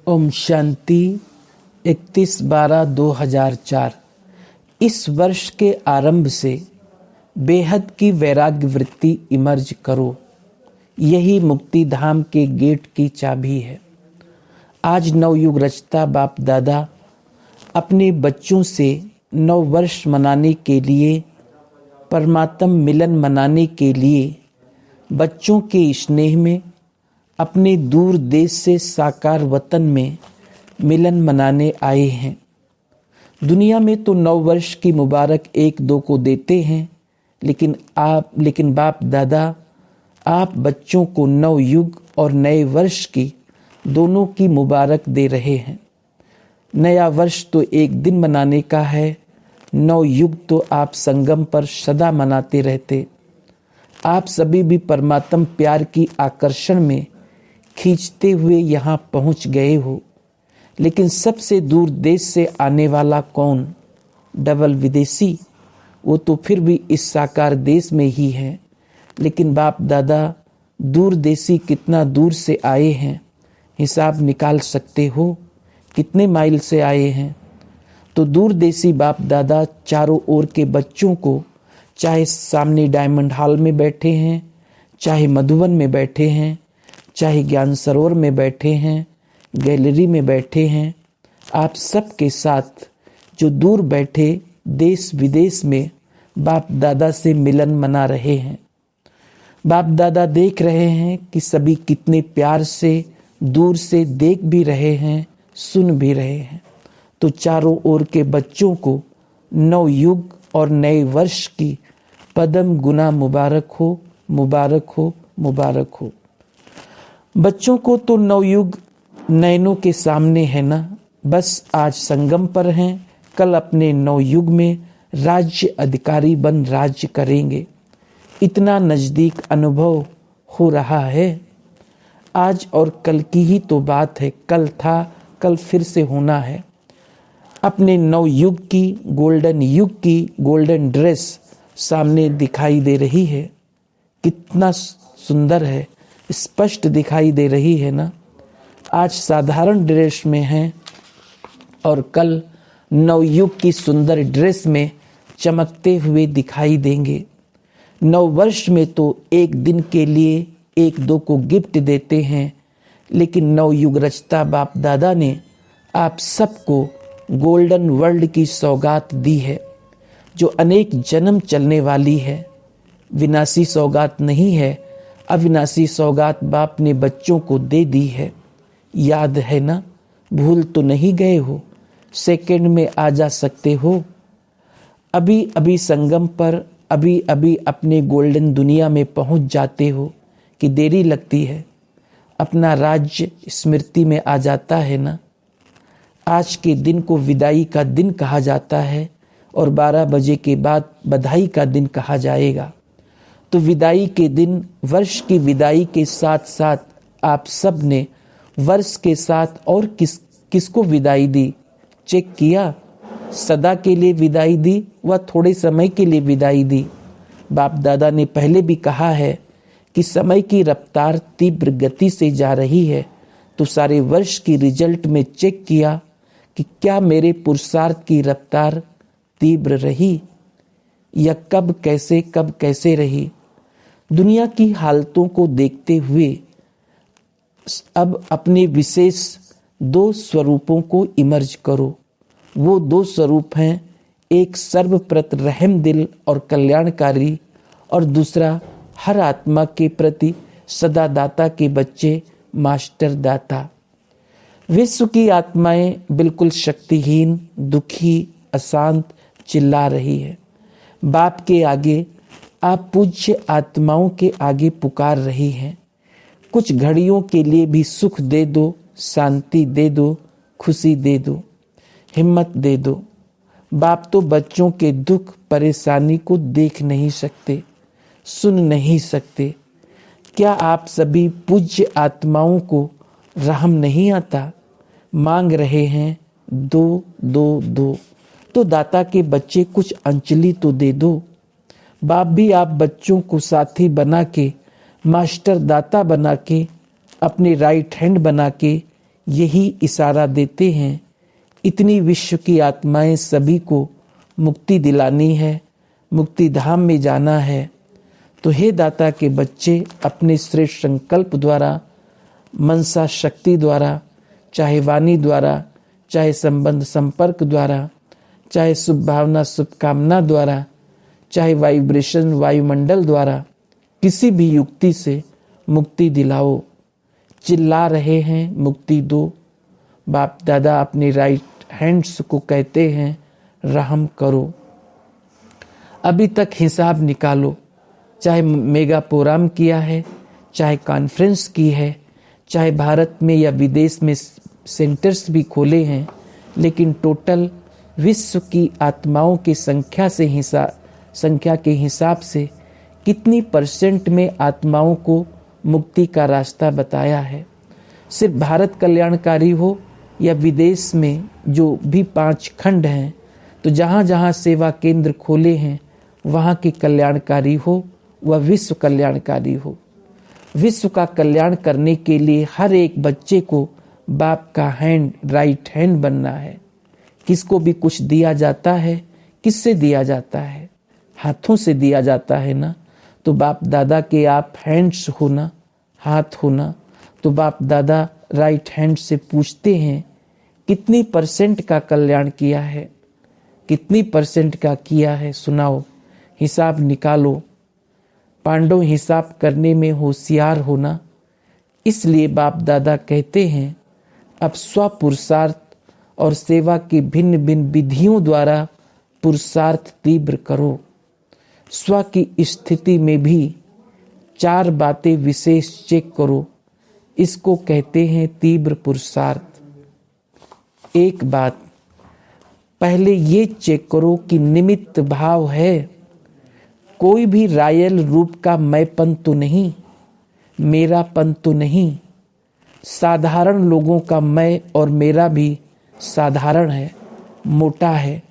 ओम शांति। 31/12/2004। इस वर्ष के आरंभ से बेहद की वैराग्य वृत्ति इमर्ज करो। यही मुक्ति धाम के गेट की चाबी है। आज नवयुग रचता बाप दादा अपने बच्चों से नव वर्ष मनाने के लिए, परमात्म मिलन मनाने के लिए, बच्चों के स्नेह में अपने दूर देश से साकार वतन में मिलन मनाने आए हैं। दुनिया में तो नव वर्ष की मुबारक एक दो को देते हैं, लेकिन बाप दादा आप बच्चों को नव युग और नए वर्ष की दोनों की मुबारक दे रहे हैं। नया वर्ष तो एक दिन मनाने का है, नव युग तो आप संगम पर सदा मनाते रहते। आप सभी भी परमात्म प्यार की आकर्षण में खींचते हुए यहाँ पहुँच गए हो, लेकिन सबसे दूर देश से आने वाला कौन? डबल विदेशी। वो तो फिर भी इस साकार देश में ही है, लेकिन बाप दादा दूर देशी कितना दूर से आए हैं, हिसाब निकाल सकते हो कितने माइल से आए हैं? तो दूर देशी बाप दादा चारों ओर के बच्चों को, चाहे सामने डायमंड हॉल में बैठे हैं, चाहे मधुबन में बैठे हैं, चाहे ज्ञान सरोवर में बैठे हैं, गैलरी में बैठे हैं, आप सबके साथ जो दूर बैठे देश विदेश में बाप दादा से मिलन मना रहे हैं। बाप दादा देख रहे हैं कि सभी कितने प्यार से दूर से देख भी रहे हैं, सुन भी रहे हैं। तो चारों ओर के बच्चों को नव युग और नए वर्ष की पदम गुना मुबारक हो, मुबारक हो, मुबारक हो। बच्चों को तो नवयुग नयनों के सामने है ना, बस आज संगम पर हैं, कल अपने नवयुग में राज्य अधिकारी बन राज्य करेंगे। इतना नज़दीक अनुभव हो रहा है। आज और कल की ही तो बात है, कल था, कल फिर से होना है। अपने नवयुग की, गोल्डन युग की गोल्डन ड्रेस सामने दिखाई दे रही है। कितना सुंदर है, स्पष्ट दिखाई दे रही है ना। आज साधारण ड्रेस में हैं और कल नवयुग की सुंदर ड्रेस में चमकते हुए दिखाई देंगे। नव वर्ष में तो एक दिन के लिए एक दो को गिफ्ट देते हैं, लेकिन नवयुग रचता बाप दादा ने आप सबको गोल्डन वर्ल्ड की सौगात दी है, जो अनेक जन्म चलने वाली है। विनाशी सौगात नहीं है, अविनाशी सौगात बाप ने बच्चों को दे दी है। याद है ना? भूल तो नहीं गए हो? सेकंड में आ जा सकते हो। अभी अभी संगम पर, अभी अभी अपने गोल्डन दुनिया में पहुंच जाते हो कि देरी लगती है? अपना राज्य स्मृति में आ जाता है ना। आज के दिन को विदाई का दिन कहा जाता है और 12 बजे के बाद बधाई का दिन कहा जाएगा। तो विदाई के दिन, वर्ष की विदाई के साथ साथ आप सब ने वर्ष के साथ और किसको विदाई दी? चेक किया? सदा के लिए विदाई दी व थोड़े समय के लिए विदाई दी? बाप दादा ने पहले भी कहा है कि समय की रफ्तार तीव्र गति से जा रही है। तो सारे वर्ष की रिजल्ट में चेक किया कि क्या मेरे पुरुषार्थ की रफ्तार तीव्र रही या कब कैसे रही? दुनिया की हालतों को देखते हुए अब अपने विशेष दो स्वरूपों को इमर्ज करो। वो दो स्वरूप हैं, एक सर्वप्रत रहम दिल और कल्याणकारी, और दूसरा हर आत्मा के प्रति सदा दाता के बच्चे, मास्टर दाता। विश्व की आत्माएं बिल्कुल शक्तिहीन, दुखी, अशांत चिल्ला रही है। बाप के आगे, आप पूज्य आत्माओं के आगे पुकार रही हैं। कुछ घड़ियों के लिए भी सुख दे दो, शांति दे दो, खुशी दे दो, हिम्मत दे दो। बाप तो बच्चों के दुख परेशानी को देख नहीं सकते, सुन नहीं सकते। क्या आप सभी पूज्य आत्माओं को रहम नहीं आता? मांग रहे हैं दो दो दो, तो दाता के बच्चे कुछ अंजलि तो दे दो। बाप भी आप बच्चों को साथी बना के, मास्टर दाता बना के, अपने राइट हैंड बना के यही इशारा देते हैं। इतनी विश्व की आत्माएं सभी को मुक्ति दिलानी है, मुक्ति धाम में जाना है। तो हे दाता के बच्चे, अपने श्रेष्ठ संकल्प द्वारा, मनसा शक्ति द्वारा, चाहे वाणी द्वारा, चाहे संबंध संपर्क द्वारा, चाहे शुभ भावना शुभकामना द्वारा, चाहे वाइब्रेशन वायुमंडल द्वारा, किसी भी युक्ति से मुक्ति दिलाओ। चिल्ला रहे हैं मुक्ति दो। बाप दादा अपने राइट हैंड्स को कहते हैं रहम करो। अभी तक हिसाब निकालो, चाहे मेगा प्रोग्राम किया है, चाहे कॉन्फ्रेंस की है, चाहे भारत में या विदेश में सेंटर्स भी खोले हैं, लेकिन टोटल विश्व की आत्माओं की संख्या के हिसाब से कितनी % में आत्माओं को मुक्ति का रास्ता बताया है। सिर्फ भारत कल्याणकारी हो या विदेश में जो भी 5 खंड हैं, तो जहाँ जहाँ सेवा केंद्र खोले हैं वहाँ के कल्याणकारी हो, वह विश्व कल्याणकारी हो। विश्व का कल्याण करने के लिए हर एक बच्चे को बाप का राइट हैंड बनना है। किसको भी कुछ दिया जाता है, किससे दिया जाता है? हाथों से दिया जाता है ना। तो बाप दादा के आप हैंड्स होना, हाथ होना। तो बाप दादा राइट हैंड से पूछते हैं कितनी % का कल्याण किया है, कितनी % का किया है, सुनाओ, हिसाब निकालो। पांडव हिसाब करने में होशियार होना। इसलिए बाप दादा कहते हैं अब स्वपुरुषार्थ और सेवा की भिन्न भिन्न विधियों द्वारा पुरुषार्थ तीव्र करो। स्व की स्थिति में भी 4 बातें विशेष चेक करो। इसको कहते हैं तीव्र पुरुषार्थ। एक बात, पहले ये चेक करो कि निमित्त भाव है। कोई भी रायल रूप का मैंपन तो नहीं, मेरापन तो नहीं। साधारण लोगों का मैं और मेरा भी साधारण है, मोटा है,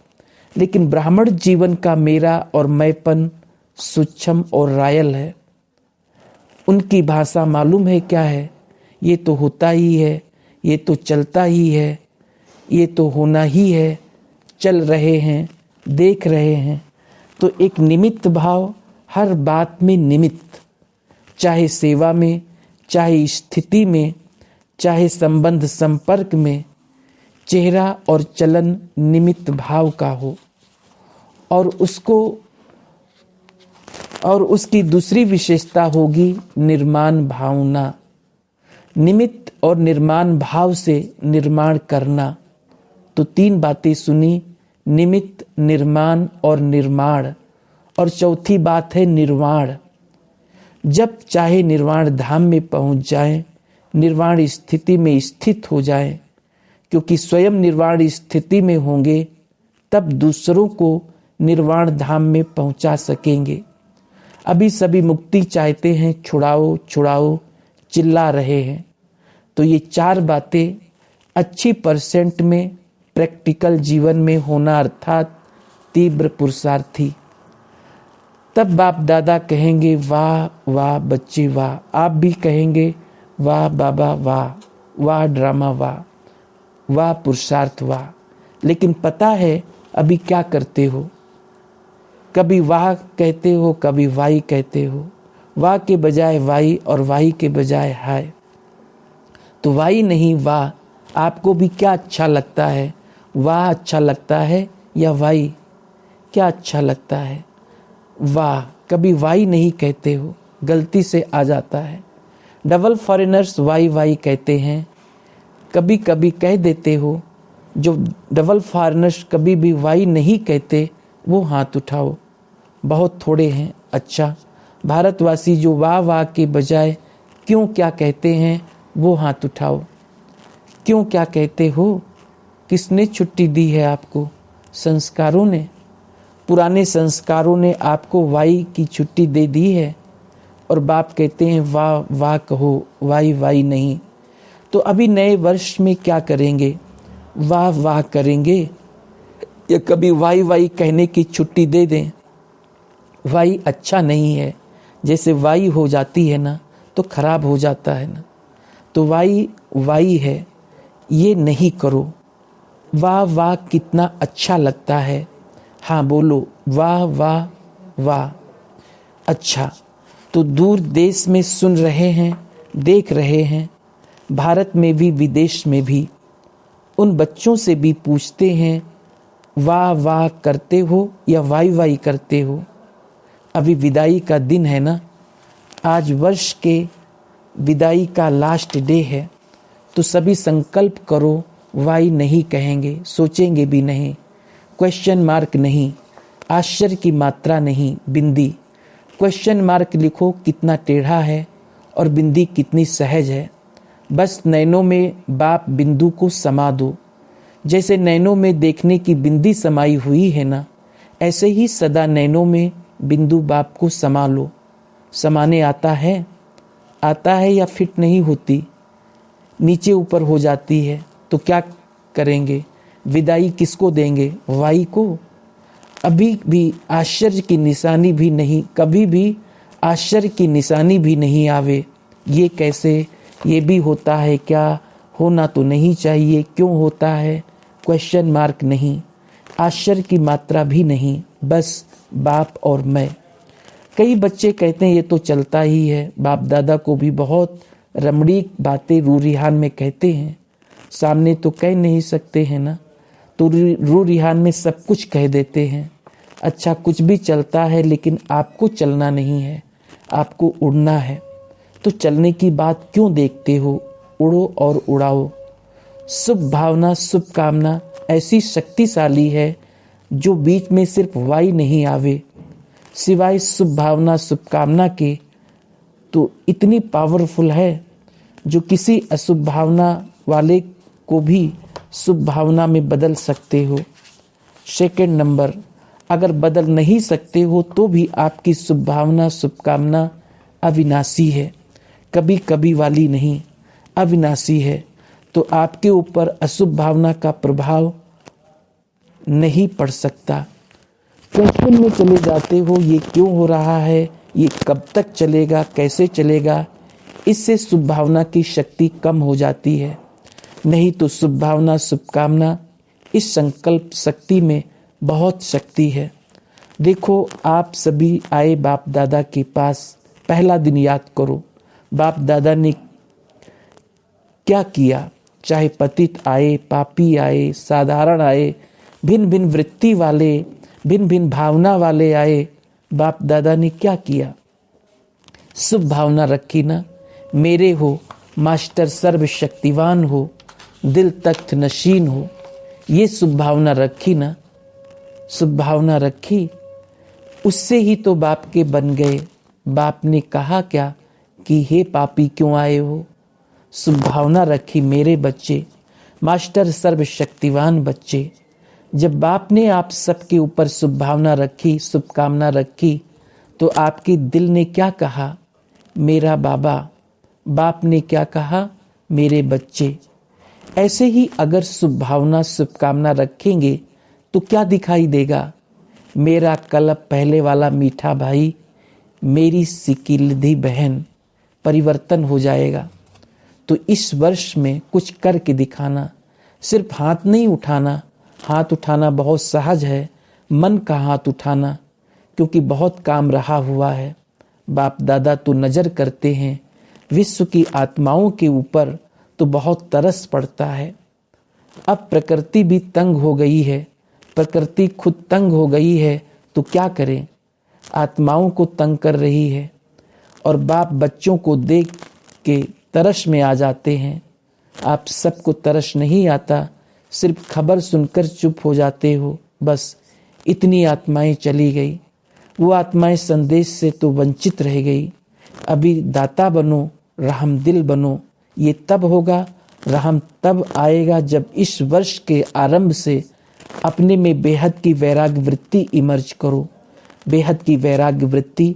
लेकिन ब्राह्मण जीवन का मेरा और मैंपन सूक्ष्म और रायल है। उनकी भाषा मालूम है क्या है? ये तो होता ही है, ये तो चलता ही है, ये तो होना ही है, चल रहे हैं, देख रहे हैं। तो एक निमित्त भाव, हर बात में निमित्त, चाहे सेवा में, चाहे स्थिति में, चाहे संबंध संपर्क में, चेहरा और चलन निमित्त भाव का हो। और उसकी दूसरी विशेषता होगी निर्माण भावना। निमित्त और निर्माण भाव से निर्माण करना। तो 3 बातें सुनी, निमित्त, निर्माण और निर्माण। और चौथी बात है निर्वाण। जब चाहे निर्वाण धाम में पहुंच जाएं, निर्वाण स्थिति में स्थित हो जाएं, क्योंकि स्वयं निर्वाण स्थिति में होंगे तब दूसरों को निर्वाण धाम में पहुंचा सकेंगे। अभी सभी मुक्ति चाहते हैं, छुड़ाओ छुड़ाओ चिल्ला रहे हैं। तो ये 4 बातें अच्छी % में प्रैक्टिकल जीवन में होना, अर्थात तीव्र पुरुषार्थी। तब बाप दादा कहेंगे वाह वाह बच्चे वाह। आप भी कहेंगे वाह बाबा वाह, वाह ड्रामा वाह, वाह पुरुषार्थ वाह। लेकिन पता है अभी क्या करते हो? कभी वाह कहते हो, कभी वाई कहते हो। वाह के बजाय वाई और वाई के बजाय हाय। तो वाई नहीं वाह। आपको भी क्या अच्छा लगता है? वाह अच्छा लगता है या वाई? क्या अच्छा लगता है? वाह। कभी वाई नहीं कहते हो, गलती से आ जाता है। डबल फॉरेनर्स वाई वाई कहते हैं, कभी कभी कह देते हो। जो डबल फॉरेनर्स कभी भी वाई नहीं कहते वो हाथ उठाओ। बहुत थोड़े हैं। अच्छा, भारतवासी जो वाह वाह के बजाय क्यों क्या कहते हैं वो हाथ उठाओ। क्यों क्या कहते हो? किसने छुट्टी दी है आपको? संस्कारों ने, पुराने संस्कारों ने आपको वाई की छुट्टी दे दी है। और बाप कहते हैं वाह वाह कहो, वाई वाई नहीं। तो अभी नए वर्ष में क्या करेंगे? वाह वाह करेंगे या कभी वाई वाई कहने की छुट्टी दे दें? वाई अच्छा नहीं है। जैसे वाई हो जाती है ना तो खराब हो जाता है ना। तो वाई वाई है, ये नहीं करो। वाह वाह कितना अच्छा लगता है। हाँ बोलो, वाह वाह वाह। अच्छा, तो दूर देश में सुन रहे हैं, देख रहे हैं, भारत में भी विदेश में भी, उन बच्चों से भी पूछते हैं, वाह वाह करते हो या वाई वाई करते हो। अभी विदाई का दिन है ना, आज वर्ष के विदाई का लास्ट डे है, तो सभी संकल्प करो, वाई नहीं कहेंगे, सोचेंगे भी नहीं, क्वेश्चन मार्क नहीं, आश्चर्य की मात्रा नहीं, बिंदी। क्वेश्चन मार्क लिखो कितना टेढ़ा है और बिंदी कितनी सहज है। बस नैनों में बाप बिंदु को समा दो। जैसे नैनों में देखने की बिंदी समाई हुई है ना, ऐसे ही सदा नैनों में बिंदु बाप को समा लो। समाने आता है या फिट नहीं होती, नीचे ऊपर हो जाती है, तो क्या करेंगे? विदाई किसको देंगे? वाई को। अभी भी आश्चर्य की निशानी भी नहीं, कभी भी आश्चर्य की निशानी भी नहीं आवे। ये कैसे? ये भी होता है क्या? होना तो नहीं चाहिए, क्यों होता है? क्वेश्चन मार्क नहीं, आश्चर्य की मात्रा भी नहीं, बस बाप और मैं। कई बच्चे कहते हैं ये तो चलता ही है। बाप दादा को भी बहुत रमणीक बातें रू रिहान में कहते हैं, सामने तो कह नहीं सकते हैं ना, तो रू रिहान में सब कुछ कह देते हैं। अच्छा, कुछ भी चलता है, लेकिन आपको चलना नहीं है, आपको उड़ना है। तो चलने की बात क्यों देखते हो? उड़ो और उड़ाओ। शुभ भावना, शुभ कामना ऐसी शक्तिशाली है जो बीच में सिर्फ वाई नहीं आवे, सिवाय शुभ भावना शुभ कामना के तो इतनी पावरफुल है जो किसी अशुभ भावना वाले को भी शुभ भावना में बदल सकते हो। सेकंड नंबर, अगर बदल नहीं सकते हो तो भी आपकी शुभ भावना शुभ कामना अविनाशी है, कभी कभी वाली नहीं, अविनाशी है। तो आपके ऊपर अशुभ भावना का प्रभाव नहीं पड़ सकता। क्वेश्चन में चले जाते हो, ये क्यों हो रहा है, ये कब तक चलेगा, कैसे चलेगा? इससे शुभ भावना की शक्ति कम हो जाती है। नहीं तो शुभ भावना शुभ कामना, इस संकल्प शक्ति में बहुत शक्ति है। देखो, आप सभी आए बाप दादा के पास, पहला दिन याद करो बाप दादा ने क्या किया। चाहे पतित आए, पापी आए, साधारण आए, भिन्न भिन्न वृत्ति वाले, भिन्न भिन्न भावना वाले आए, बाप दादा ने क्या किया? शुभ भावना रखी ना, मेरे हो, मास्टर सर्वशक्तिवान हो, दिल तख्त नशीन हो, ये शुभ भावना रखी ना, शुभ भावना रखी, उससे ही तो बाप के बन गए। बाप ने कहा क्या कि हे पापी क्यों आए हो? शुभ भावना रखी मेरे बच्चे, मास्टर सर्वशक्तिवान बच्चे। जब बाप ने आप सबके ऊपर शुभ भावना रखी, शुभ कामना रखी, तो आपके दिल ने क्या कहा? मेरा बाबा। बाप ने क्या कहा? मेरे बच्चे। ऐसे ही अगर शुभ भावना शुभ कामना रखेंगे तो क्या दिखाई देगा? मेरा कलप पहले वाला मीठा भाई, मेरी सिकिलधी बहन, परिवर्तन हो जाएगा। तो इस वर्ष में कुछ करके दिखाना, सिर्फ हाथ नहीं उठाना। हाथ उठाना बहुत सहज है, मन का हाथ उठाना, क्योंकि बहुत काम रहा हुआ है। बाप दादा तो नज़र करते हैं, विश्व की आत्माओं के ऊपर तो बहुत तरस पड़ता है। अब प्रकृति भी तंग हो गई है, प्रकृति खुद तंग हो गई है, तो क्या करें? आत्माओं को तंग कर रही है, और बाप बच्चों को देख के तरस में आ जाते हैं। आप सबको तरस नहीं आता, सिर्फ खबर सुनकर चुप हो जाते हो। बस इतनी आत्माएं चली गई, वो आत्माएं संदेश से तो वंचित रह गई। अभी दाता बनो, रहम दिल बनो। ये तब होगा, रहम तब आएगा जब इस वर्ष के आरंभ से अपने में बेहद की वैराग्य वृत्ति इमर्ज करो। बेहद की वैराग्य वृत्ति,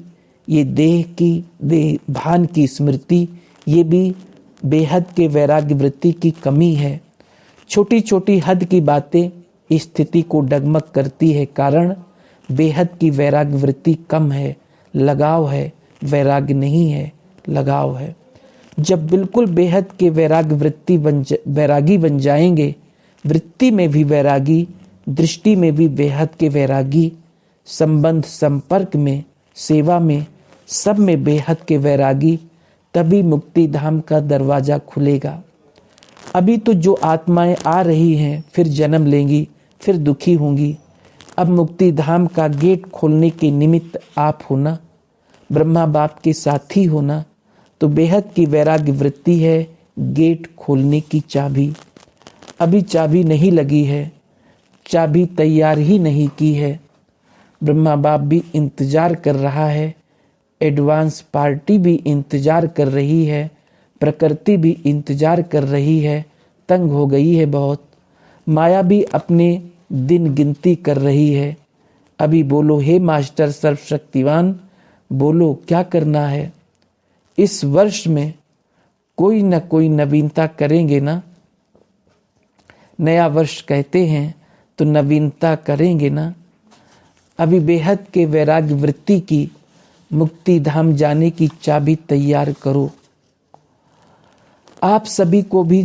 ये देह भान की स्मृति, ये भी बेहद के वैराग्य वृत्ति की कमी है। छोटी छोटी हद की बातें स्थिति को डगमग करती है, कारण बेहद की वैराग्य वृत्ति कम है, लगाव है, वैराग्य नहीं है, लगाव है। जब बिल्कुल बेहद के वैरागी बन जाएंगे, वृत्ति में भी वैरागी, दृष्टि में भी बेहद के वैरागी, संबंध संपर्क में, सेवा में, सब में बेहद के वैरागी, तभी मुक्ति धाम का दरवाजा खुलेगा। अभी तो जो आत्माएं आ रही हैं फिर जन्म लेंगी, फिर दुखी होंगी। अब मुक्ति धाम का गेट खोलने के निमित्त आप होना, ब्रह्मा बाप के साथी होना, तो बेहद की वैराग्य वृत्ति है गेट खोलने की चाबी। अभी चाबी नहीं लगी है, चाबी तैयार ही नहीं की है। ब्रह्मा बाप भी इंतजार कर रहा है, एडवांस पार्टी भी इंतजार कर रही है, प्रकृति भी इंतजार कर रही है, तंग हो गई है बहुत। माया भी अपने दिन गिनती कर रही है। अभी बोलो हे मास्टर सर्वशक्तिवान, बोलो क्या करना है। इस वर्ष में कोई न कोई नवीनता करेंगे ना। नया वर्ष कहते हैं तो नवीनता करेंगे ना। अभी बेहद के वैराग्य वृत्ति की मुक्ति धाम जाने की चाबी तैयार करो। आप सभी को भी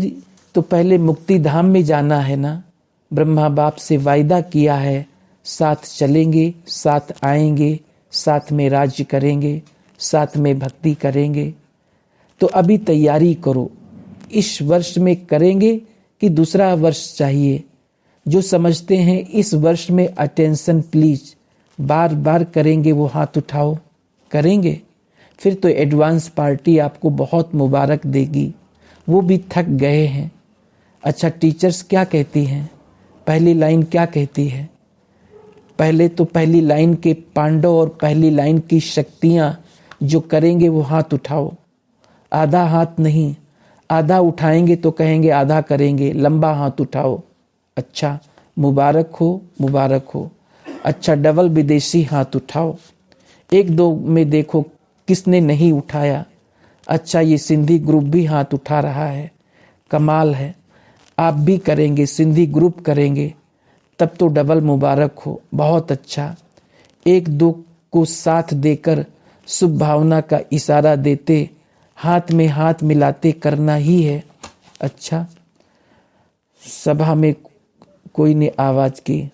तो पहले मुक्ति धाम में जाना है ना। ब्रह्मा बाप से वायदा किया है, साथ चलेंगे, साथ आएंगे, साथ में राज्य करेंगे, साथ में भक्ति करेंगे। तो अभी तैयारी करो। इस वर्ष में करेंगे कि दूसरा वर्ष चाहिए। जो समझते हैं इस वर्ष में अटेंशन प्लीज, बार बार करेंगे वो हाथ उठाओ। करेंगे फिर तो एडवांस पार्टी आपको बहुत मुबारक देगी। वो भी थक गए हैं। अच्छा, टीचर्स क्या कहती हैं? पहली लाइन क्या कहती है? पहले तो पहली लाइन के पांडव और पहली लाइन की शक्तियां जो करेंगे वो हाथ उठाओ। आधा हाथ नहीं, आधा उठाएंगे तो कहेंगे आधा करेंगे, लंबा हाथ उठाओ। अच्छा, मुबारक हो, मुबारक हो। अच्छा, डबल विदेशी हाथ उठाओ। एक दो में देखो किसने नहीं उठाया। अच्छा, ये सिंधी ग्रुप भी हाथ उठा रहा है, कमाल है। आप भी करेंगे, सिंधी ग्रुप करेंगे, तब तो डबल मुबारक हो, बहुत अच्छा। एक दो को साथ देकर शुभ भावना का इशारा देते, हाथ में हाथ मिलाते करना ही है। अच्छा, सभा में कोई ने आवाज की,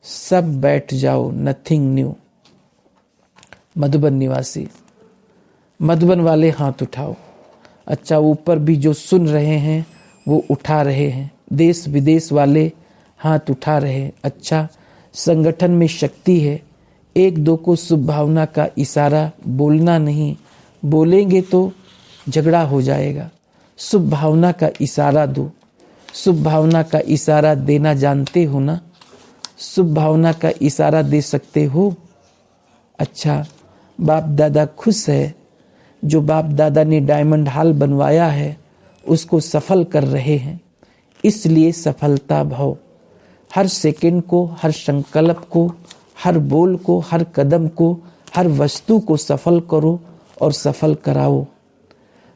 सब बैठ जाओ, नथिंग न्यू। मधुबन निवासी, मधुबन वाले हाथ उठाओ। अच्छा, ऊपर भी जो सुन रहे हैं वो उठा रहे हैं, देश विदेश वाले हाथ उठा रहे हैं। अच्छा, संगठन में शक्ति है। एक दो को शुभ भावना का इशारा बोलना नहीं, बोलेंगे तो झगड़ा हो जाएगा। शुभ भावना का इशारा दो। शुभ भावना का इशारा देना जानते हो ना? शुभ भावना का इशारा दे सकते हो? अच्छा, बाप दादा खुश है। जो बाप दादा ने डायमंड हॉल बनवाया है उसको सफल कर रहे हैं, इसलिए सफलता भाव। हर सेकंड को, हर संकल्प को, हर बोल को, हर कदम को, हर वस्तु को सफल करो और सफल कराओ।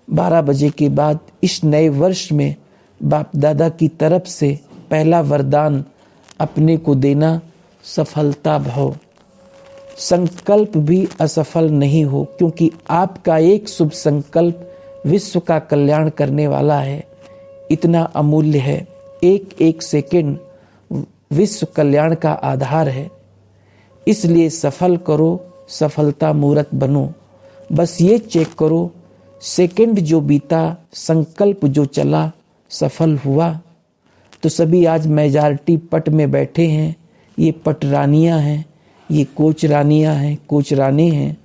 12 बजे के बाद इस नए वर्ष में बाप दादा की तरफ से पहला वरदान अपने को देना, सफलता भाव। संकल्प भी असफल नहीं हो, क्योंकि आपका एक शुभ संकल्प विश्व का कल्याण करने वाला है। इतना अमूल्य है। एक एक सेकंड विश्व कल्याण का आधार है। इसलिए सफल करो, सफलता मूर्त बनो। बस ये चेक करो, सेकंड जो बीता, संकल्प जो चला, सफल हुआ। तो सभी आज मेजॉरिटी पट में बैठे हैं। ये पट रानियां हैं, ये कोच रानियां हैं, कोच रानी हैं,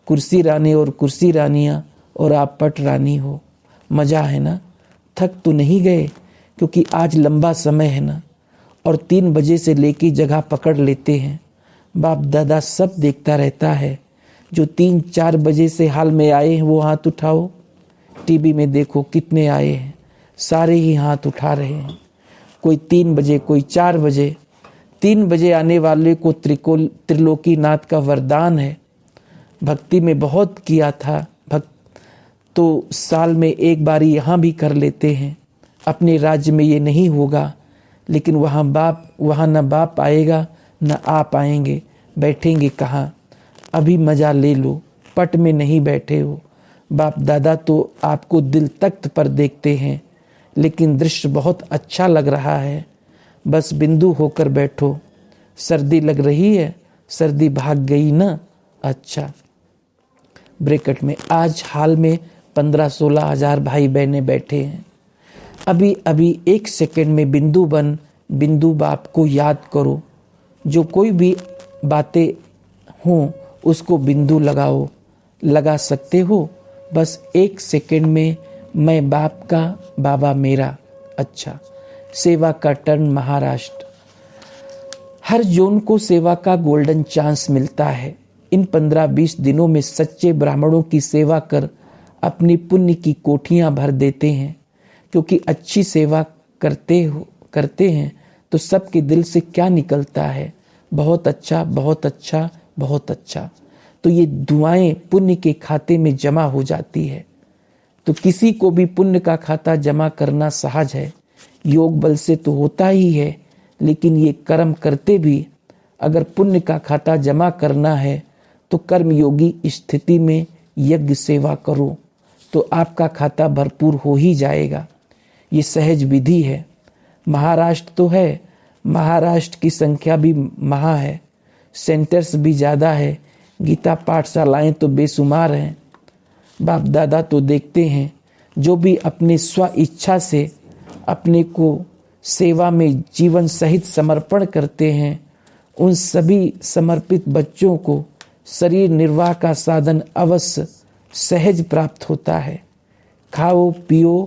कुर्सी रानी और कुर्सी रानियां, और आप पट रानी हो। मज़ा है ना? थक तो नहीं गए? क्योंकि आज लंबा समय है ना, और 3 बजे से लेके जगह पकड़ लेते हैं। बाप दादा सब देखता रहता है। जो 3-4 बजे से हाल में आए हैं वो हाथ उठाओ। टीवी में देखो कितने आए हैं, सारे ही हाथ उठा रहे हैं। कोई 3 बजे, कोई 4 बजे। 3 बजे आने वाले को त्रिलोकीनाथ का वरदान है। भक्ति में बहुत किया था, तो साल में एक बारी यहाँ भी कर लेते हैं। अपने राज्य में ये नहीं होगा, लेकिन वहाँ न बाप आएगा न आप आएंगे। बैठेंगे कहाँ? अभी मज़ा ले लो। पट में नहीं बैठे हो, बाप दादा तो आपको दिल तख्त पर देखते हैं, लेकिन दृश्य बहुत अच्छा लग रहा है। बस बिंदु होकर बैठो। सर्दी लग रही है, सर्दी भाग गई ना। अच्छा। ब्रैकेट में आज हाल में 15-16 हजार भाई बहने बैठे हैं। अभी अभी 1 सेकंड में बिंदु बन बिंदु बाप को याद करो। जो कोई भी बातें हों उसको बिंदु लगाओ, लगा सकते हो। बस 1 सेकंड में मैं बाप का, बाबा मेरा। अच्छा। सेवा का टर्न महाराष्ट्र। हर जोन को सेवा का गोल्डन चांस मिलता है। इन 15-20 दिनों में सच्चे ब्राह्मणों की सेवा कर अपनी पुण्य की कोठियां भर देते हैं, क्योंकि अच्छी सेवा करते हैं तो सबके दिल से क्या निकलता है, बहुत अच्छा, बहुत अच्छा, बहुत अच्छा। तो ये दुआएं पुण्य के खाते में जमा हो जाती है। तो किसी को भी पुण्य का खाता जमा करना सहज है, योग बल से तो होता ही है, लेकिन ये कर्म करते भी अगर पुण्य का खाता जमा करना है तो कर्म योगी स्थिति में यज्ञ सेवा करो तो आपका खाता भरपूर हो ही जाएगा। ये सहज विधि है। महाराष्ट्र तो है, महाराष्ट्र की संख्या भी महा है, सेंटर्स भी ज़्यादा है, गीता पाठशालाएं तो बेशुमार हैं। बाप दादा तो देखते हैं जो भी अपने स्व इच्छा से अपने को सेवा में जीवन सहित समर्पण करते हैं, उन सभी समर्पित बच्चों को शरीर निर्वाह का साधन अवश्य सहज प्राप्त होता है। खाओ पियो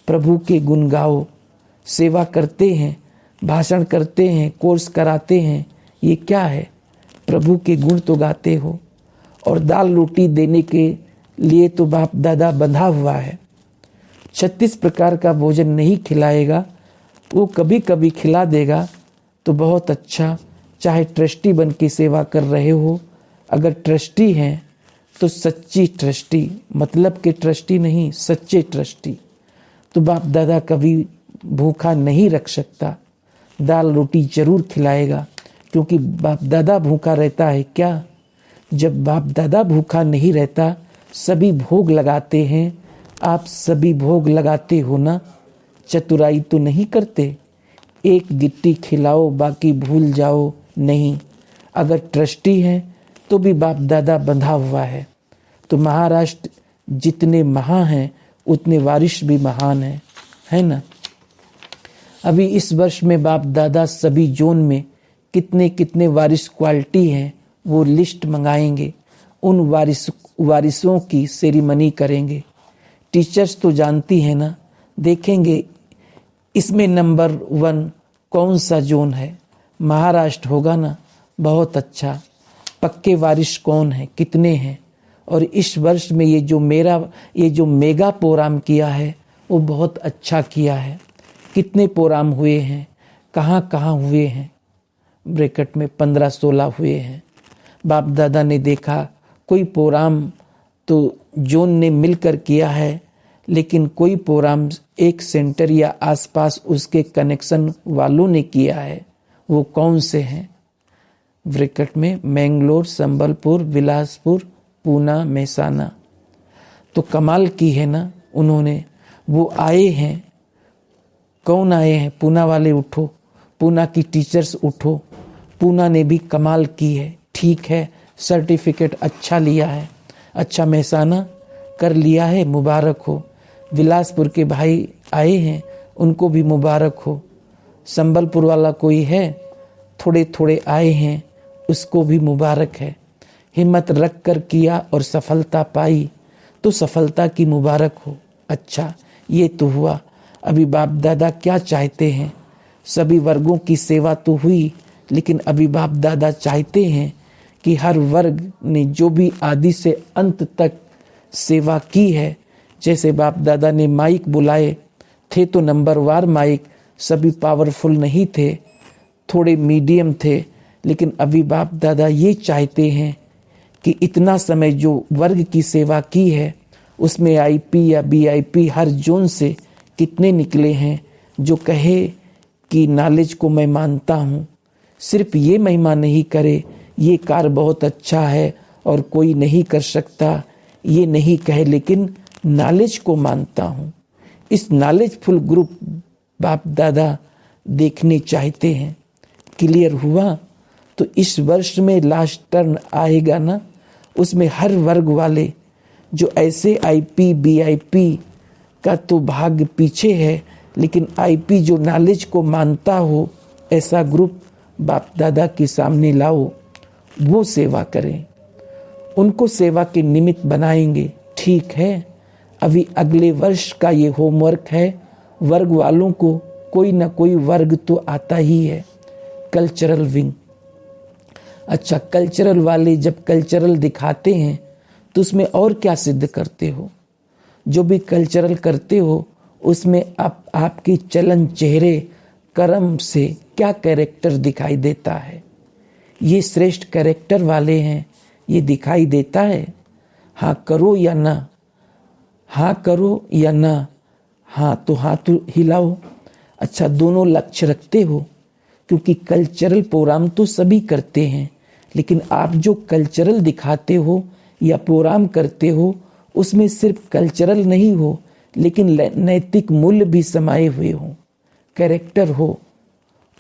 प्रभु के गुण गाओ। सेवा करते हैं, भाषण करते हैं, कोर्स कराते हैं, ये क्या है? प्रभु के गुण तो गाते हो। और दाल रोटी देने के लिए तो बाप दादा बंधा हुआ है। 36 प्रकार का भोजन नहीं खिलाएगा, वो कभी कभी खिला देगा तो बहुत अच्छा। चाहे ट्रस्टी बन के सेवा कर रहे हो, अगर ट्रस्टी हैं तो सच्ची ट्रस्टी, मतलब के ट्रस्टी नहीं, सच्चे ट्रस्टी। तो बाप दादा कभी भूखा नहीं रख सकता, दाल रोटी जरूर खिलाएगा, क्योंकि बाप दादा भूखा रहता है क्या? जब बाप दादा भूखा नहीं रहता, सभी भोग लगाते हैं। आप सभी भोग लगाते हो ना, चतुराई तो नहीं करते। एक गिट्टी खिलाओ बाकी भूल जाओ नहीं। अगर ट्रस्टी हैं तो भी बाप दादा बंधा हुआ है। तो महाराष्ट्र जितने महान हैं उतने वारिश भी महान हैं, है ना। अभी इस वर्ष में बाप दादा सभी जोन में कितने कितने वारिस क्वालिटी हैं वो लिस्ट मंगाएंगे। उन वारिसों की सेरेमनी करेंगे। टीचर्स तो जानती है ना, देखेंगे इसमें नंबर 1 कौन सा जोन है। महाराष्ट्र होगा ना, बहुत अच्छा। पक्के वारिस कौन है, कितने हैं। और इस वर्ष में ये जो मेगा प्रोग्राम किया है वो बहुत अच्छा किया है। कितने प्रोग्राम हुए हैं, कहाँ कहाँ हुए हैं? ब्रैकेट में 15-16 हुए हैं। बाप दादा ने देखा कोई प्रोग्राम तो जोन ने मिलकर किया है, लेकिन कोई प्रोग्राम एक सेंटर या आसपास उसके कनेक्शन वालों ने किया है। वो कौन से हैं? ब्रैकेट में मैंगलोर, संबलपुर, बिलासपुर, पूना, मेहसाना। तो कमाल की है ना उन्होंने। वो आए हैं, कौन आए हैं? पूना वाले उठो, पूना की टीचर्स उठो। पूना ने भी कमाल की है, ठीक है, सर्टिफिकेट अच्छा लिया है। अच्छा, मेहसाना कर लिया है, मुबारक हो। बिलासपुर के भाई आए हैं, उनको भी मुबारक हो। संबलपुर वाला कोई है, थोड़े थोड़े आए हैं, उसको भी मुबारक है। हिम्मत रख कर किया और सफलता पाई तो सफलता की मुबारक हो। अच्छा, ये तो हुआ। अभी बाप दादा क्या चाहते हैं? सभी वर्गों की सेवा तो हुई, लेकिन अभी बाप दादा चाहते हैं कि हर वर्ग ने जो भी आदि से अंत तक सेवा की है, जैसे बाप दादा ने माइक बुलाए थे तो नंबरवार माइक, सभी पावरफुल नहीं थे, थोड़े मीडियम थे। लेकिन अभी बाप दादा ये चाहते हैं कि इतना समय जो वर्ग की सेवा की है उसमें आईपी या बीआईपी हर जोन से कितने निकले हैं, जो कहे कि नॉलेज को मैं मानता हूँ। सिर्फ ये महिमा नहीं करे ये कार्य बहुत अच्छा है और कोई नहीं कर सकता, ये नहीं कहे, लेकिन नॉलेज को मानता हूँ। इस नॉलेजफुल ग्रुप बाप दादा देखने चाहते हैं। क्लियर हुआ? तो इस वर्ष में लास्ट टर्न आएगा ना, उसमें हर वर्ग वाले जो ऐसे आईपी बीआईपी का तो भाग्य पीछे है, लेकिन आईपी जो नॉलेज को मानता हो ऐसा ग्रुप बाप दादा के सामने लाओ, वो सेवा करें, उनको सेवा के निमित्त बनाएंगे। ठीक है, अभी अगले वर्ष का ये होमवर्क है। वर्ग वालों को कोई ना कोई वर्ग तो आता ही है, कल्चरल विंग। अच्छा, कल्चरल वाले जब कल्चरल दिखाते हैं तो उसमें और क्या सिद्ध करते हो? जो भी कल्चरल करते हो उसमें आपकी चलन, चेहरे, कर्म से क्या कैरेक्टर दिखाई देता है? ये श्रेष्ठ कैरेक्टर वाले हैं, ये दिखाई देता है। हाँ करो या ना, हाँ करो या ना, हाँ तो हाथ हिलाओ। अच्छा, दोनों लक्ष्य रखते हो? क्योंकि कल्चरल प्रोग्राम तो सभी करते हैं, लेकिन आप जो कल्चरल दिखाते हो या प्रोग्राम करते हो उसमें सिर्फ कल्चरल नहीं हो, लेकिन नैतिक मूल्य भी समाये हुए हो, कैरेक्टर हो।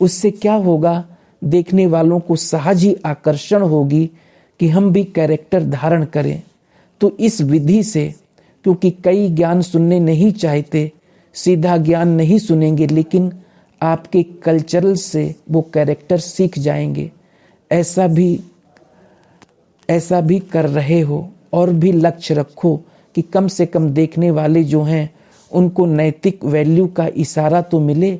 उससे क्या होगा? देखने वालों को सहज ही आकर्षण होगी कि हम भी कैरेक्टर धारण करें। तो इस विधि से, क्योंकि कई ज्ञान सुनने नहीं चाहते, सीधा ज्ञान नहीं सुनेंगे, लेकिन आपके कल्चरल से वो कैरेक्टर सीख जाएंगे। ऐसा भी कर रहे हो। और भी लक्ष्य रखो कि कम से कम देखने वाले जो हैं उनको नैतिक वैल्यू का इशारा तो मिले,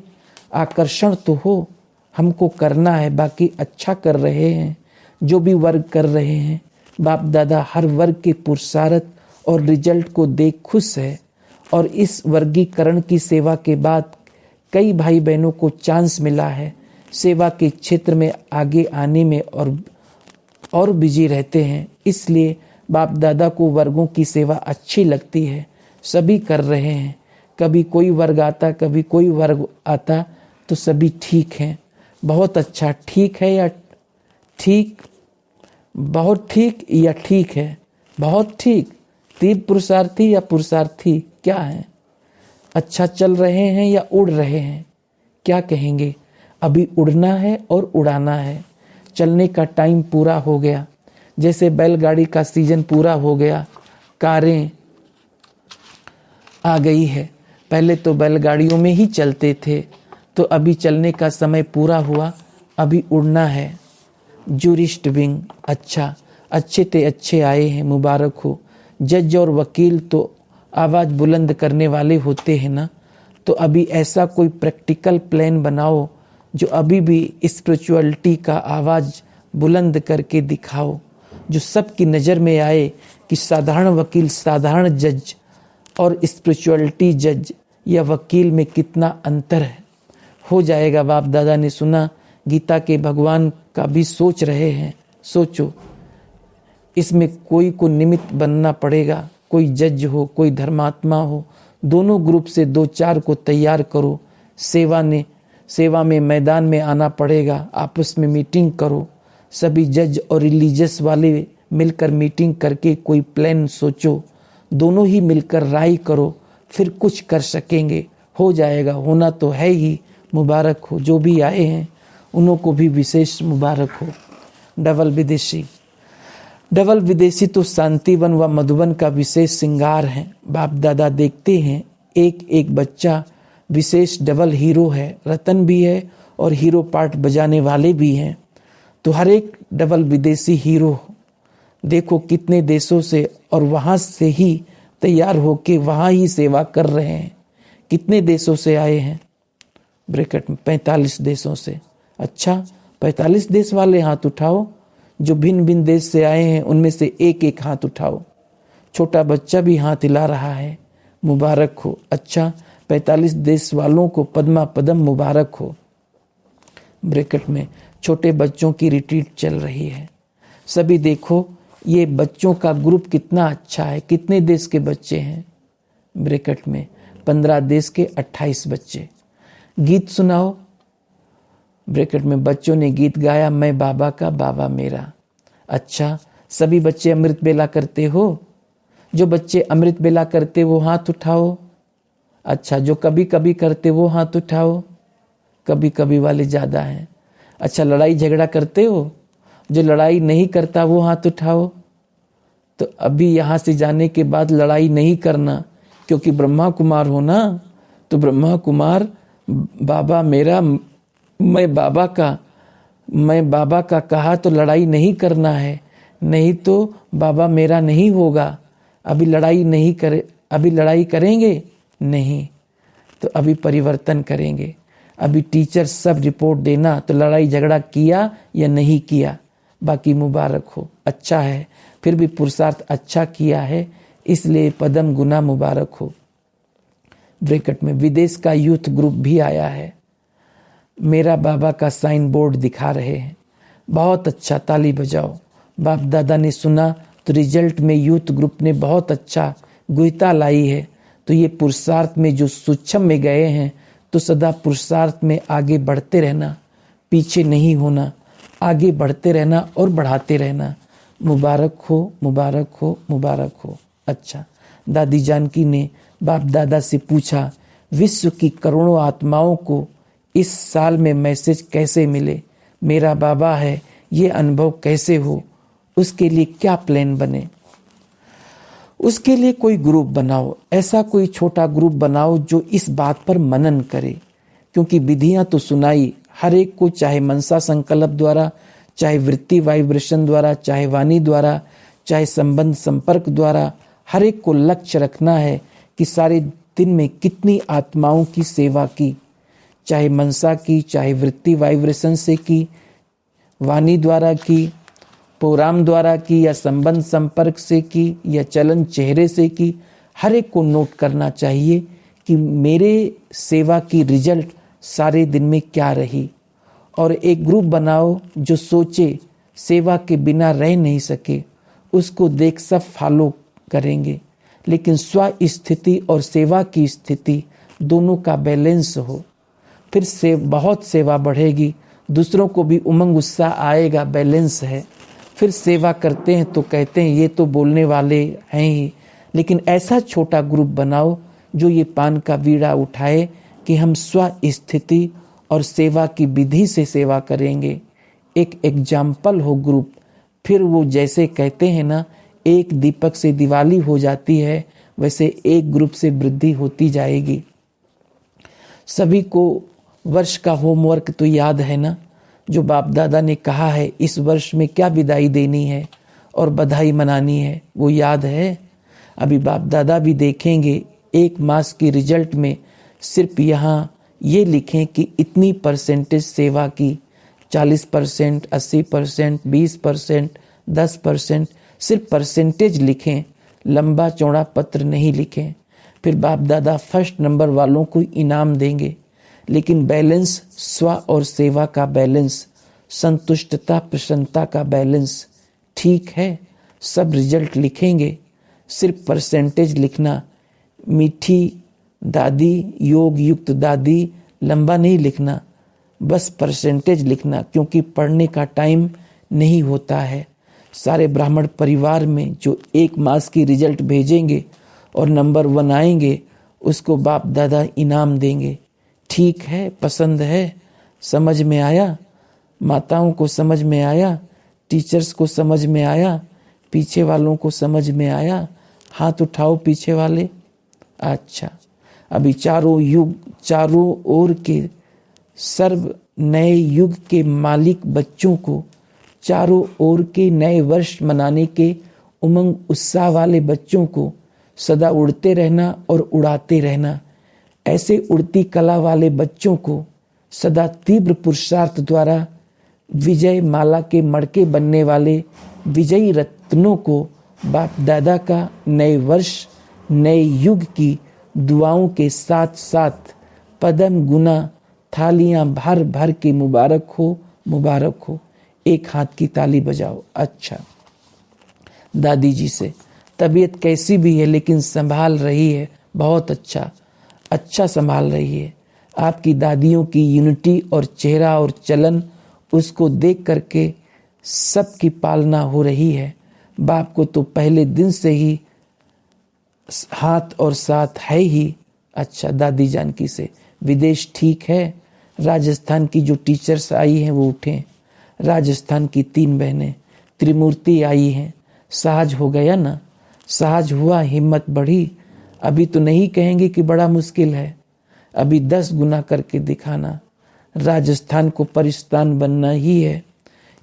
आकर्षण तो हो। हमको करना है, बाकी अच्छा कर रहे हैं जो भी वर्ग कर रहे हैं। बाप दादा हर वर्ग के पुरुषार्थ और रिजल्ट को देख खुश है। और इस वर्गीकरण की सेवा के बाद कई भाई बहनों को चांस मिला है सेवा के क्षेत्र में आगे आने में, और बिजी रहते हैं। इसलिए बाप दादा को वर्गों की सेवा अच्छी लगती है, सभी कर रहे हैं। कभी कोई वर्ग आता, कभी कोई वर्ग आता, तो सभी ठीक हैं। बहुत अच्छा। ठीक है या ठीक, बहुत ठीक या ठीक है, बहुत ठीक, तीव्र पुरुषार्थी या पुरुषार्थी क्या है? अच्छा चल रहे हैं या उड़ रहे हैं? क्या कहेंगे? अभी उड़ना है और उड़ाना है। चलने का टाइम पूरा हो गया, जैसे बैलगाड़ी का सीजन पूरा हो गया, कारें आ गई है। पहले तो बैलगाड़ियों में ही चलते थे, तो अभी चलने का समय पूरा हुआ, अभी उड़ना है। जूरिस्ट विंग, अच्छा, अच्छे ते अच्छे आए हैं, मुबारक हो। जज और वकील तो आवाज़ बुलंद करने वाले होते हैं ना, तो अभी ऐसा कोई प्रैक्टिकल प्लान बनाओ जो अभी भी स्पिरिचुअलिटी का आवाज़ बुलंद करके दिखाओ, जो सबकी नज़र में आए कि साधारण वकील, साधारण जज और स्पिरिचुअलिटी जज या वकील में कितना अंतर है। हो जाएगा। बाप दादा ने सुना, गीता के भगवान का भी सोच रहे हैं। सोचो, इसमें कोई को निमित्त बनना पड़ेगा, कोई जज हो, कोई धर्मात्मा हो, दोनों ग्रुप से 2-4 को तैयार करो। सेवा में मैदान में आना पड़ेगा, आपस में मीटिंग करो। सभी जज और रिलीजियस वाले मिलकर मीटिंग करके कोई प्लान सोचो, दोनों ही मिलकर राय करो, फिर कुछ कर सकेंगे। हो जाएगा, होना तो है ही। मुबारक हो, जो भी आए हैं उन्हों को भी विशेष मुबारक हो। डबल विदेशी तो शांतिवन व मधुबन का विशेष श्रृंगार है। बाप दादा देखते हैं एक एक बच्चा विशेष डबल हीरो है, रतन भी है और हीरो पार्ट बजाने वाले भी हैं। तो हर एक डबल विदेशी हीरो देखो कितने देशों से और वहाँ से ही तैयार होके वहाँ ही सेवा कर रहे हैं। कितने देशों से आए हैं? ब्रैकेट में 45 देशों से। अच्छा, 45 देश वाले हाथ उठाओ। जो भिन्न भिन्न देश से आए हैं उनमें से एक एक हाथ उठाओ। छोटा बच्चा भी हाथ हिला रहा है, मुबारक हो। अच्छा, 45 देश वालों को पद्मा पदम मुबारक हो। ब्रैकेट में छोटे बच्चों की रिट्रीट चल रही है। सभी देखो ये बच्चों का ग्रुप कितना अच्छा है। कितने देश के बच्चे हैं? ब्रैकेट में 15 देश के 28 बच्चे। गीत सुनाओ। ब्रैकेट में बच्चों ने गीत गाया, मैं बाबा का बाबा मेरा। अच्छा, सभी बच्चे अमृत बेला करते हो? जो बच्चे अमृत बेला करते वो हाथ उठाओ। अच्छा, जो कभी कभी करते वो हाथ उठाओ। कभी कभी वाले ज़्यादा हैं। अच्छा, लड़ाई झगड़ा करते हो? जो लड़ाई नहीं करता वो हाथ उठाओ। तो अभी यहाँ से जाने के बाद लड़ाई नहीं करना, क्योंकि ब्रह्मा कुमार हो ना, तो ब्रह्मा कुमार बाबा मेरा, मैं बाबा का कहा तो लड़ाई नहीं करना है, नहीं तो बाबा मेरा नहीं होगा। अभी लड़ाई नहीं करे, अभी लड़ाई करेंगे नहीं, तो अभी परिवर्तन करेंगे। अभी टीचर सब रिपोर्ट देना, तो लड़ाई झगड़ा किया या नहीं किया, बाकी मुबारक हो, अच्छा है, फिर भी पुरुषार्थ अच्छा किया है, इसलिए पदम गुना मुबारक हो। ब्रैकेट में विदेश का यूथ ग्रुप भी आया है, मेरा बाबा का साइन बोर्ड दिखा रहे हैं, बहुत अच्छा, ताली बजाओ। बाप दादा ने सुना तो रिजल्ट में यूथ ग्रुप ने बहुत अच्छा गुहिता लाई है। तो ये पुरुषार्थ में जो सूक्ष्म में गए हैं, तो सदा पुरुषार्थ में आगे बढ़ते रहना, पीछे नहीं होना, आगे बढ़ते रहना और बढ़ाते रहना। मुबारक हो, मुबारक हो, मुबारक हो। अच्छा, दादी जानकी ने बाप दादा से पूछा, विश्व की करोड़ों आत्माओं को इस साल में मैसेज कैसे मिले? मेरा बाबा है, ये अनुभव कैसे हो? उसके लिए क्या प्लान बने? उसके लिए कोई ग्रुप बनाओ, ऐसा कोई छोटा ग्रुप बनाओ जो इस बात पर मनन करे, क्योंकि विधियां तो सुनाई हर एक को, चाहे मनसा संकल्प द्वारा, चाहे वृत्ति वाइब्रेशन द्वारा, चाहे वाणी द्वारा, चाहे संबंध संपर्क द्वारा, हर एक को लक्ष्य रखना है कि सारे दिन में कितनी आत्माओं की सेवा की, चाहे मनसा की, चाहे वृत्ति वाइब्रेशन से की, वाणी द्वारा की, प्रोग्राम द्वारा की, या संबंध संपर्क से की, या चलन चेहरे से की। हर एक को नोट करना चाहिए कि मेरे सेवा की रिजल्ट सारे दिन में क्या रही। और एक ग्रुप बनाओ जो सोचे सेवा के बिना रह नहीं सके, उसको देख सब फॉलो करेंगे, लेकिन स्व स्थिति और सेवा की स्थिति दोनों का बैलेंस हो, फिर से बहुत सेवा बढ़ेगी, दूसरों को भी उमंग उत्साह आएगा, बैलेंस है। फिर सेवा करते हैं तो कहते हैं ये तो बोलने वाले हैं ही, लेकिन ऐसा छोटा ग्रुप बनाओ जो ये पान का बीड़ा उठाए कि हम स्व स्थिति और सेवा की विधि से सेवा करेंगे। एक एग्जाम्पल हो ग्रुप, फिर वो जैसे कहते हैं ना, एक दीपक से दिवाली हो जाती है, वैसे एक ग्रुप से वृद्धि होती जाएगी। सभी को वर्ष का होमवर्क तो याद है ना, जो बाप दादा ने कहा है इस वर्ष में क्या विदाई देनी है और बधाई मनानी है, वो याद है। अभी बाप दादा भी देखेंगे एक मास की रिजल्ट में, सिर्फ यहाँ ये लिखें कि इतनी परसेंटेज सेवा की, 40%, 80%, 20%, 10%, सिर्फ परसेंटेज लिखें, लंबा चौड़ा पत्र नहीं लिखें। फिर बाप दादा फर्स्ट नंबर वालों को इनाम देंगे, लेकिन बैलेंस स्व और सेवा का बैलेंस, संतुष्टता प्रसन्नता का बैलेंस ठीक है। सब रिजल्ट लिखेंगे, सिर्फ परसेंटेज लिखना। मीठी दादी, योग युक्त दादी, लंबा नहीं लिखना, बस परसेंटेज लिखना, क्योंकि पढ़ने का टाइम नहीं होता है। सारे ब्राह्मण परिवार में जो एक मास की रिजल्ट भेजेंगे और नंबर 1 आएंगे, उसको बाप दादा इनाम देंगे। ठीक है, पसंद है, समझ में आया, माताओं को समझ में आया, टीचर्स को समझ में आया, पीछे वालों को समझ में आया? हाथ उठाओ पीछे वाले। अच्छा, अभी चारों ओर के सर्व नए युग के मालिक बच्चों को, चारों ओर के नए वर्ष मनाने के उमंग उत्साह वाले बच्चों को सदा उड़ते रहना और उड़ाते रहना। ऐसे उड़ती कला वाले बच्चों को सदा तीव्र पुरुषार्थ द्वारा विजय माला के मड़के बनने वाले विजयी रत्नों को बाप दादा का नए वर्ष नए युग की दुआओं के साथ साथ पदम गुना थालियां भर भर के मुबारक हो, मुबारक हो। एक हाथ की ताली बजाओ। अच्छा, दादी जी से तबीयत कैसी भी है लेकिन संभाल रही है, बहुत अच्छा संभाल रही है। आपकी दादियों की यूनिटी और चेहरा और चलन, उसको देख करके सबकी पालना हो रही है। बाप को तो पहले दिन से ही हाथ और साथ है ही। अच्छा, दादी जानकी से विदेश ठीक है। राजस्थान की जो टीचर्स आई हैं वो उठें। राजस्थान की 3 बहनें त्रिमूर्ति आई हैं। साहज हो गया ना, साहज हुआ, हिम्मत बढ़ी। अभी तो नहीं कहेंगे कि बड़ा मुश्किल है, अभी 10 गुना करके दिखाना। राजस्थान को परिस्तान बनना ही है,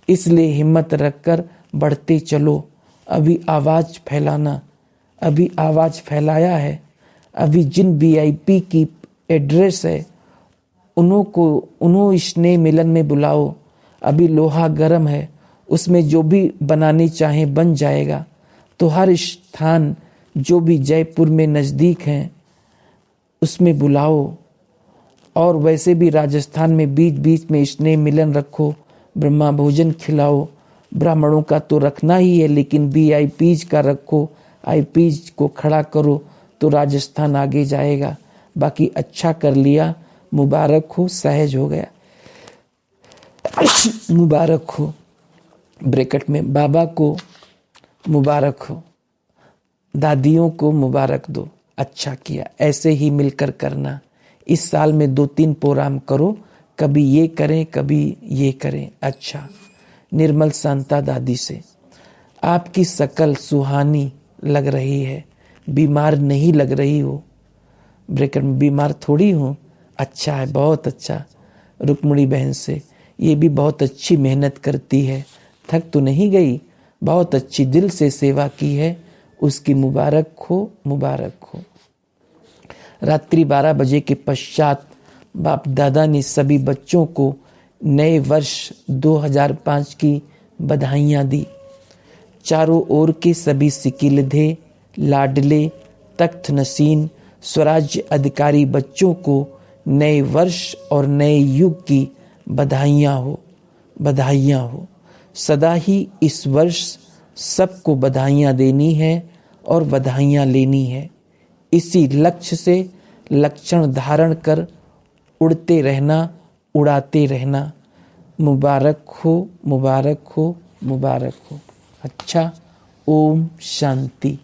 इसलिए हिम्मत रखकर बढ़ते चलो। अभी आवाज फैलाना, अभी आवाज फैलाया है। अभी जिन VIP की एड्रेस है उन्हों स्नेह मिलन में बुलाओ। अभी लोहा गर्म है, उसमें जो भी बनाने चाहें बन जाएगा। तो हर स्थान जो भी जयपुर में नज़दीक हैं उसमें बुलाओ। और वैसे भी राजस्थान में बीच बीच में स्नेह मिलन रखो, ब्रह्मा भोजन खिलाओ। ब्राह्मणों का तो रखना ही है, लेकिन VIPs का रखो, IPs को खड़ा करो तो राजस्थान आगे जाएगा। बाकी अच्छा कर लिया, मुबारक हो, सहज हो गया, मुबारक हो। ब्रैकेट में बाबा को मुबारक हो, दादियों को मुबारक दो, अच्छा किया। ऐसे ही मिलकर करना। इस साल में 2-3 प्रोग्राम करो, कभी ये करें कभी ये करें। अच्छा, निर्मल शांता दादी से, आपकी शकल सुहानी लग रही है, बीमार नहीं लग रही हो। ब्रेकर में बीमार थोड़ी हूँ, अच्छा है, बहुत अच्छा। रुक्मणी बहन से, ये भी बहुत अच्छी मेहनत करती है, थक तो नहीं गई, बहुत अच्छी दिल से सेवा की है, उसकी मुबारक हो, मुबारक हो। रात्रि 12 बजे के पश्चात बाप दादा ने सभी बच्चों को नए वर्ष 2005 की बधाइयाँ दी। चारों ओर के सभी सिकिलधे, लाडले, तख्त नसीन, स्वराज्य अधिकारी बच्चों को नए वर्ष और नए युग की बधाइयाँ हो, बधाइयाँ हो। सदा ही इस वर्ष सबको बधाइयाँ देनी है और बधाइयाँ लेनी है। इसी लक्ष्य से लक्षण धारण कर उड़ते रहना, उड़ाते रहना। मुबारक हो, मुबारक हो, मुबारक हो। अच्छा, ओम शांति।